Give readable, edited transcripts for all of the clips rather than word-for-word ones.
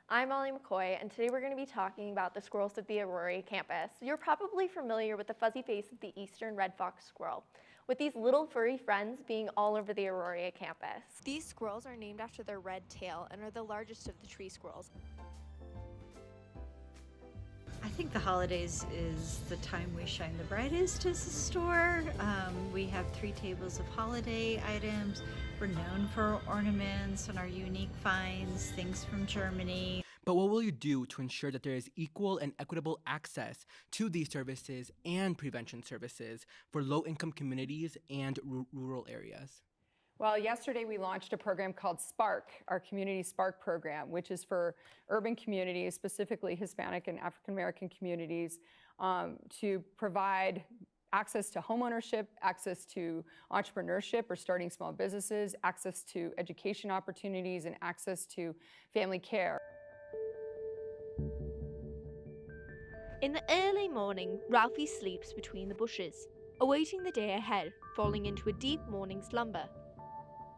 I'm Mollie McCoy, and today we're going to be talking about the squirrels of the Aurora campus. You're probably familiar with the fuzzy face of the eastern red fox squirrel, with these little furry friends being all over the Aurora campus. These squirrels are named after their red tail and are the largest of the tree squirrels. I think the holidays is the time we shine the brightest as a store. We have 3 tables of holiday items. We're known for ornaments and our unique finds, things from Germany. But what will you do to ensure that there is equal and equitable access to these services and prevention services for low-income communities and rural areas? Well, yesterday we launched a program called Spark, our Community Spark program, which is for urban communities, specifically Hispanic and African American communities, to provide access to homeownership, access to entrepreneurship or starting small businesses, access to education opportunities, and access to family care. In the early morning, Ralphie sleeps between the bushes, awaiting the day ahead, falling into a deep morning slumber.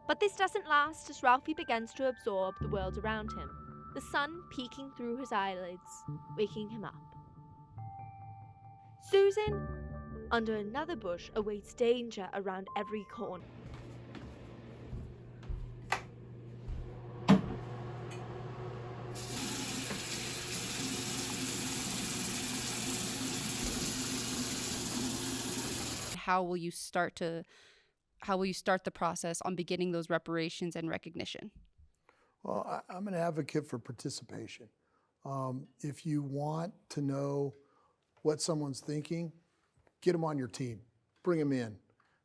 But this doesn't last as Ralphie begins to absorb the world around him, the sun peeking through his eyelids, waking him up. Susan, under another bush, awaits danger around every corner. How will you start the process on beginning those reparations and recognition? Well, I'm an advocate for participation. If you want to know what someone's thinking, get them on your team, bring them in,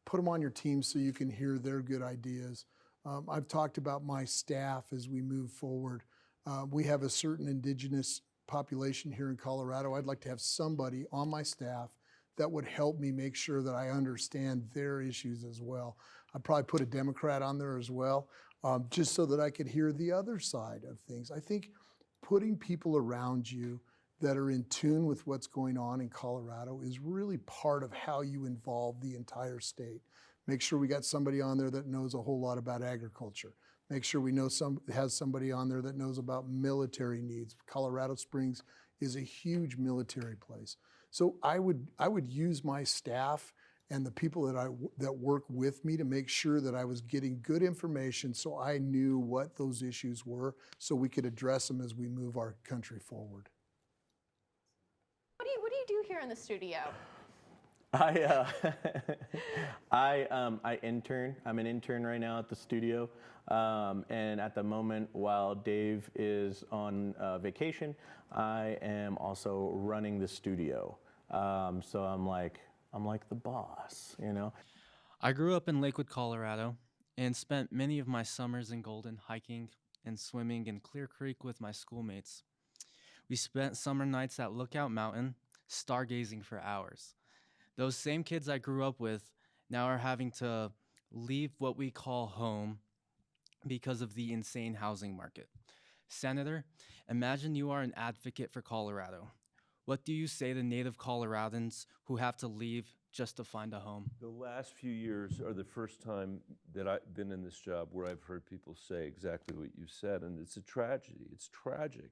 put them on your team so you can hear their good ideas. I've talked about my staff as we move forward. We have a certain indigenous population here in Colorado. I'd like to have somebody on my staff that would help me make sure that I understand their issues as well. I'd probably put a Democrat on there as well, just so that I could hear the other side of things. I think putting people around you that are in tune with what's going on in Colorado is really part of how you involve the entire state. Make sure we got somebody on there that knows a whole lot about agriculture. Make sure we know has somebody on there that knows about military needs. Colorado Springs is a huge military place. So I would use my staff and the people that work with me to make sure that I was getting good information so I knew what those issues were so we could address them as we move our country forward. What do you do here in the studio? I intern. I'm an intern right now at the studio, and at the moment, while Dave is on vacation, I am also running the studio. So I'm like the boss, you know. I grew up in Lakewood, Colorado, and spent many of my summers in Golden hiking and swimming in Clear Creek with my schoolmates. We spent summer nights at Lookout Mountain, stargazing for hours. Those same kids I grew up with now are having to leave what we call home because of the insane housing market. Senator, imagine you are an advocate for Colorado. What do you say to native Coloradans who have to leave just to find a home? The last few years are the first time that I've been in this job where I've heard people say exactly what you said, and it's a tragedy. It's tragic.